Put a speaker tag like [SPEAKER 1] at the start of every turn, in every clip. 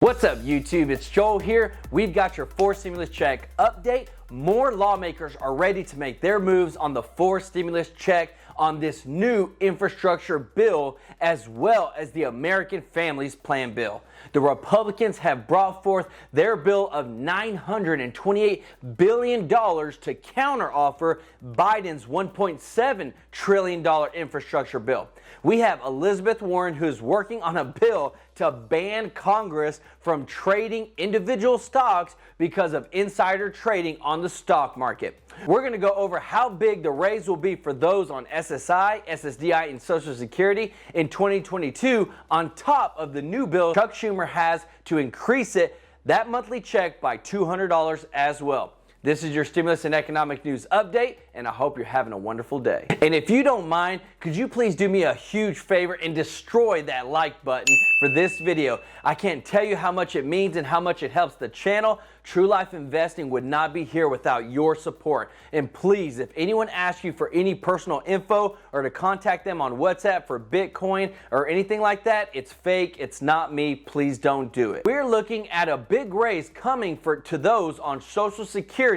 [SPEAKER 1] What's up, YouTube? It's Joel here. We've got your fourth stimulus check update. More lawmakers are ready to make their moves on the fourth stimulus check on this new infrastructure bill, as well as the American Families Plan bill. The Republicans have brought forth their bill of $928 billion to counteroffer Biden's $1.7 trillion infrastructure bill. We have Elizabeth Warren, who's working on a bill to ban Congress from trading individual stocks because of insider trading on the stock market. We're going to go over how big the raise will be for those on SSI, SSDI, and Social Security in 2022, on top of the new bill Chuck Schumer has to increase that monthly check by $200 as well. This is your Stimulus and Economic News Update, and I hope you're having a wonderful day. And if you don't mind, could you please do me a huge favor and destroy that like button for this video? I can't tell you how much it means and how much it helps the channel. True Life Investing would not be here without your support. And please, if anyone asks you for any personal info or to contact them on WhatsApp for Bitcoin or anything like that, it's fake, it's not me, please don't do it. We're looking at a big raise coming to those on Social Security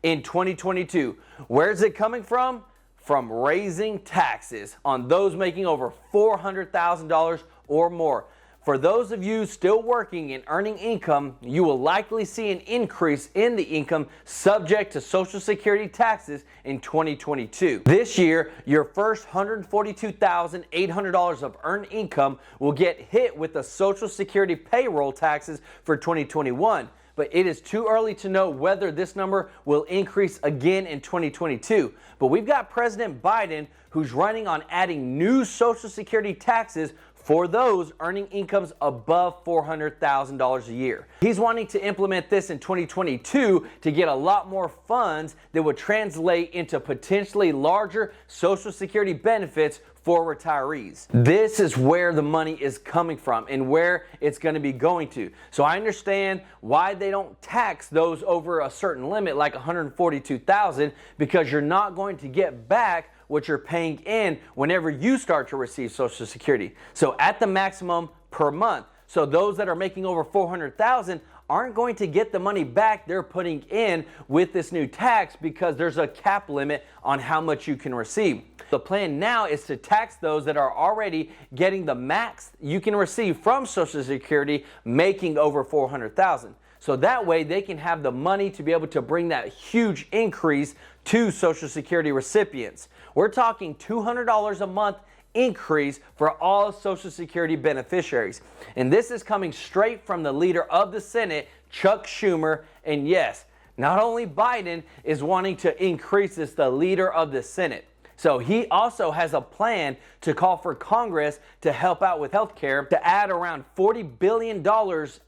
[SPEAKER 1] in 2022. Where's it coming from? From raising taxes on those making over $400,000 or more. For those of you still working and earning income, you will likely see an increase in the income subject to Social Security taxes in 2022. This year, your first $142,800 of earned income will get hit with the Social Security payroll taxes for 2021. But it is too early to know whether this number will increase again in 2022. But we've got President Biden, who's running on adding new Social Security taxes for those earning incomes above $400,000 a year. He's wanting to implement this in 2022 to get a lot more funds that would translate into potentially larger Social Security benefits for retirees. This is where the money is coming from and where it's going to be going to. So I understand why they don't tax those over a certain limit like $142,000, because you're not going to get back what you're paying in whenever you start to receive Social Security. So at the maximum per month. So those that are making over $400,000 aren't going to get the money back they're putting in with this new tax, because there's a cap limit on how much you can receive. The plan now is to tax those that are already getting the max you can receive from Social Security making over $400,000. So that way they can have the money to be able to bring that huge increase to Social Security recipients. We're talking $200 a month increase for all Social Security beneficiaries. And this is coming straight from the leader of the Senate, Chuck Schumer. And yes, not only Biden is wanting to increase this, the leader of the Senate. So he also has a plan to call for Congress to help out with health care, to add around $40 billion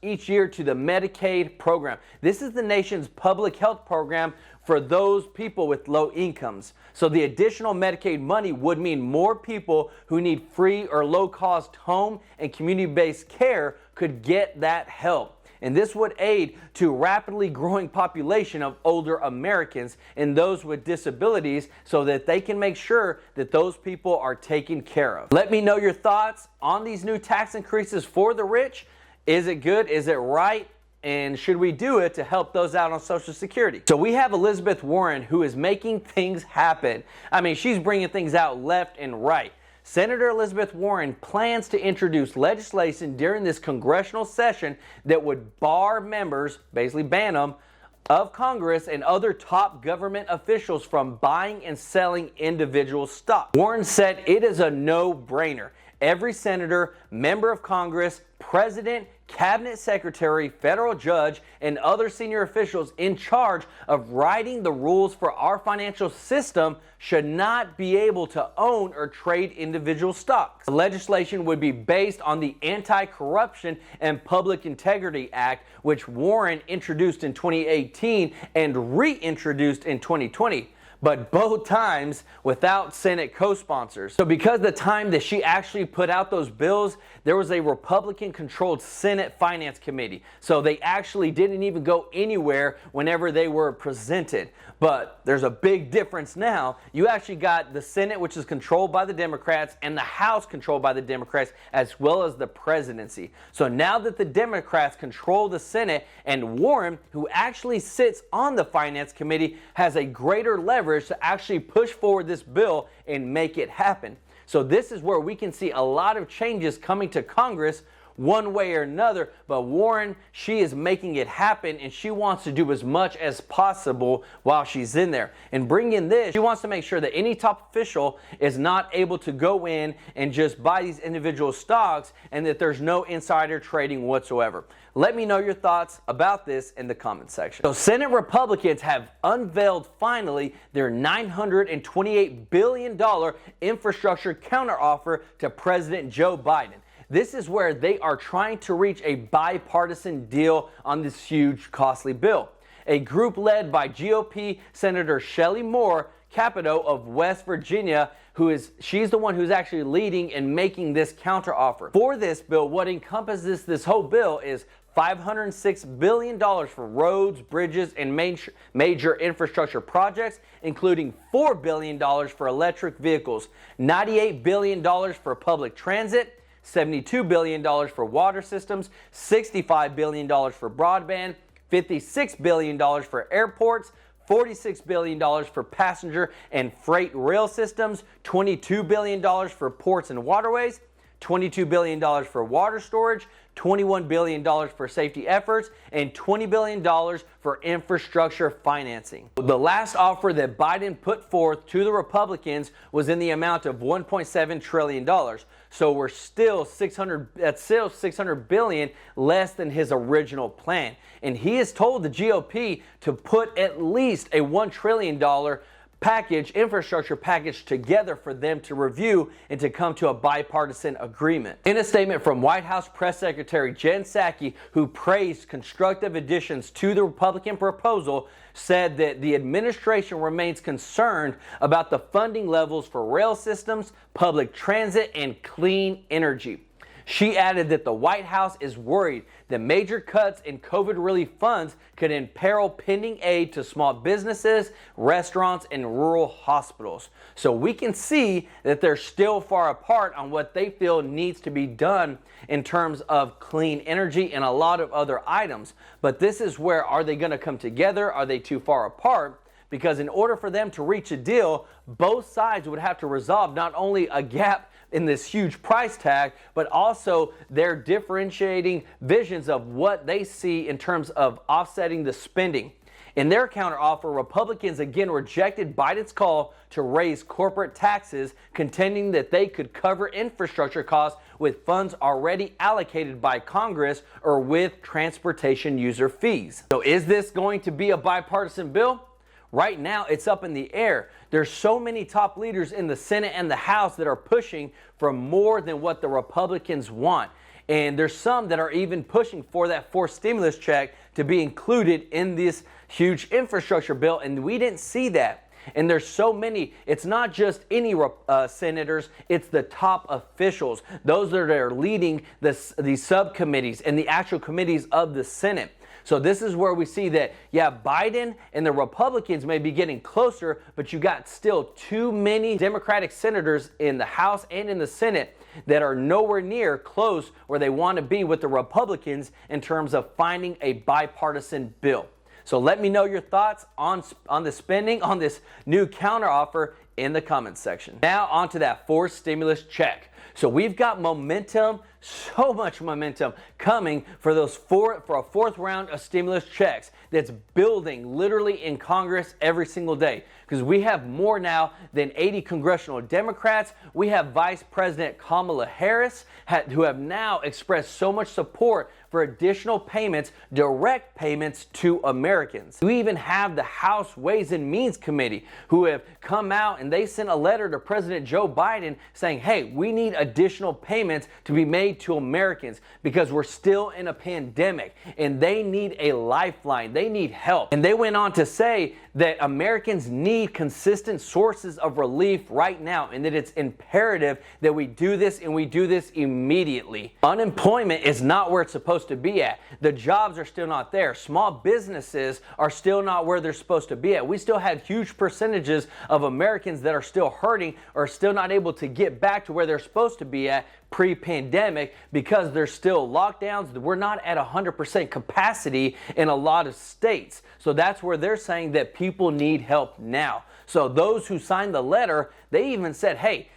[SPEAKER 1] each year to the Medicaid program. This is the nation's public health program for those people with low incomes. So the additional Medicaid money would mean more people who need free or low-cost home and community-based care could get that help. And this would aid to rapidly growing population of older Americans and those with disabilities, so that they can make sure that those people are taken care of. Let me know your thoughts on these new tax increases for the rich. Is it good? Is it right? And should we do it to help those out on Social Security? So we have Elizabeth Warren, who is making things happen. I mean, she's bringing things out left and right. Senator Elizabeth Warren plans to introduce legislation during this congressional session that would bar members, basically ban them, of Congress and other top government officials from buying and selling individual stock. Warren said it is a no-brainer. Every senator, member of Congress, president, cabinet secretary, federal judge, and other senior officials in charge of writing the rules for our financial system should not be able to own or trade individual stocks. The legislation would be based on the Anti-Corruption and Public Integrity Act, which Warren introduced in 2018 and reintroduced in 2020. but both times without Senate co-sponsors. So because the time that she actually put out those bills, there was a Republican-controlled Senate Finance Committee. So they actually didn't even go anywhere whenever they were presented. But there's a big difference now. You actually got the Senate, which is controlled by the Democrats, and the House controlled by the Democrats, as well as the presidency. So now that the Democrats control the Senate, and Warren, who actually sits on the Finance Committee, has a greater leverage to actually push forward this bill and make it happen. So this is where we can see a lot of changes coming to Congress one way or another, but Warren, she is making it happen, and she wants to do as much as possible while she's in there. And bring in this, she wants to make sure that any top official is not able to go in and just buy these individual stocks, and that there's no insider trading whatsoever. Let me know your thoughts about this in the comment section. So Senate Republicans have unveiled finally their $928 billion infrastructure counteroffer to President Joe Biden. This is where they are trying to reach a bipartisan deal on this huge, costly bill. A group led by GOP Senator Shelley Moore Capito of West Virginia, she's the one who's actually leading and making this counteroffer. For this bill, what encompasses this whole bill is $506 billion for roads, bridges, and major infrastructure projects, including $4 billion for electric vehicles, $98 billion for public transit, $72 billion for water systems, $65 billion for broadband, $56 billion for airports, $46 billion for passenger and freight rail systems, $22 billion for ports and waterways, $22 billion for water storage, $21 billion for safety efforts, and $20 billion for infrastructure financing. The last offer that Biden put forth to the Republicans was in the amount of $1.7 trillion. So we're still $600 billion less than his original plan. And he has told the GOP to put at least a $1 trillion infrastructure package together for them to review and to come to a bipartisan agreement. In a statement from White House Press Secretary Jen Psaki, who praised constructive additions to the Republican proposal, said that the administration remains concerned about the funding levels for rail systems, public transit, and clean energy. She added that the White House is worried that major cuts in COVID relief funds could imperil pending aid to small businesses, restaurants, and rural hospitals. So we can see that they're still far apart on what they feel needs to be done in terms of clean energy and a lot of other items. But this is where, are they going to come together? Are they too far apart? Because in order for them to reach a deal, both sides would have to resolve not only a gap in this huge price tag, but also their differentiating visions of what they see in terms of offsetting the spending. In their counteroffer, Republicans again rejected Biden's call to raise corporate taxes, contending that they could cover infrastructure costs with funds already allocated by Congress or with transportation user fees. So is this going to be a bipartisan bill? Right now, it's up in the air. There's so many top leaders in the Senate and the House that are pushing for more than what the Republicans want. And there's some that are even pushing for that fourth stimulus check to be included in this huge infrastructure bill. And we didn't see that. And there's so many. It's not just any senators. It's the top officials, those that are leading these subcommittees and the actual committees of the Senate. So this is where we see that, yeah, Biden and the Republicans may be getting closer, but you got still too many Democratic senators in the House and in the Senate that are nowhere near close where they want to be with the Republicans in terms of finding a bipartisan bill. So let me know your thoughts on the spending on this new counteroffer in the comments section. Now on to that fourth stimulus check. So we've got momentum, so much momentum coming for a fourth round of stimulus checks that's building literally in Congress every single day. Because we have more now than 80 congressional Democrats. We have Vice President Kamala Harris, who have now expressed so much support for additional payments, direct payments to Americans. We even have the House Ways and Means Committee who have come out and they sent a letter to President Joe Biden saying, hey, we need additional payments to be made to Americans because we're still in a pandemic and they need a lifeline. They need help. And they went on to say that Americans need consistent sources of relief right now and that it's imperative that we do this and we do this immediately. Unemployment is not where it's supposed to be at. The jobs are still not there. Small businesses are still not where they're supposed to be at. We still have huge percentages of Americans that are still hurting or still not able to get back to where they're supposed to be at pre-pandemic because there's still lockdowns. We're not at 100% capacity in a lot of states. So that's where they're saying that people need help now. So those who signed the letter, they even said, hey,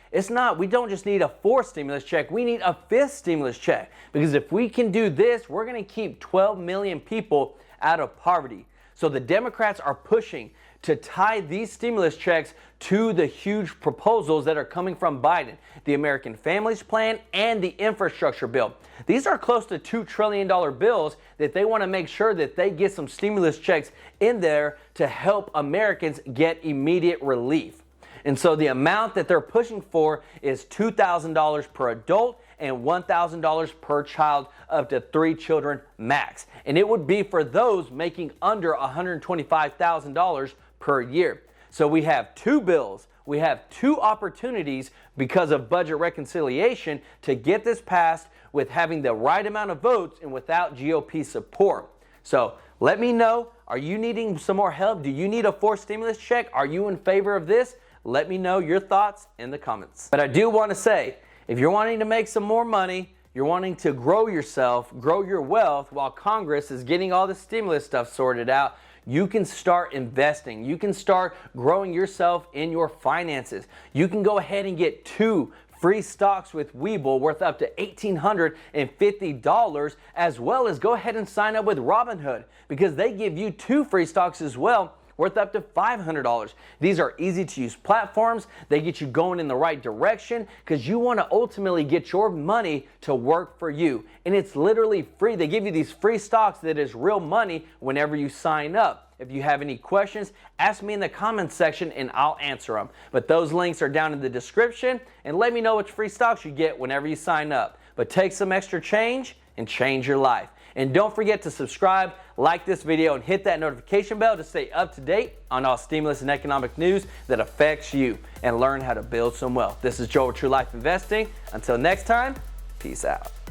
[SPEAKER 1] we don't just need a fourth stimulus check, we need a fifth stimulus check. Because if we can do this, we're going to keep 12 million people out of poverty. So the Democrats are pushing to tie these stimulus checks to the huge proposals that are coming from Biden, the American Families Plan and the infrastructure bill. These are close to $2 trillion bills that they want to make sure that they get some stimulus checks in there to help Americans get immediate relief. And so the amount that they're pushing for is $2,000 per adult and $1,000 per child, up to 3 children max. And it would be for those making under $125,000 per year. So we have two bills, we have two opportunities because of budget reconciliation to get this passed with having the right amount of votes and without GOP support. So let me know, are you needing some more help? Do you need a fourth stimulus check? Are you in favor of this? Let me know your thoughts in the comments. But I do want to say, if you're wanting to make some more money, you're wanting to grow yourself, grow your wealth while Congress is getting all the stimulus stuff sorted out, you can start investing. You can start growing yourself in your finances. You can go ahead and get 2 free stocks with Webull worth up to $1,850, as well as go ahead and sign up with Robinhood because they give you 2 free stocks as well worth up to $500. These are easy to use platforms. They get you going in the right direction because you want to ultimately get your money to work for you. And it's literally free. They give you these free stocks that is real money whenever you sign up. If you have any questions, ask me in the comments section and I'll answer them. But those links are down in the description and let me know which free stocks you get whenever you sign up. But take some extra change and change your life. And don't forget to subscribe, like this video, and hit that notification bell to stay up to date on all stimulus and economic news that affects you and learn how to build some wealth. This is Joe with True Life Investing. Until next time, peace out.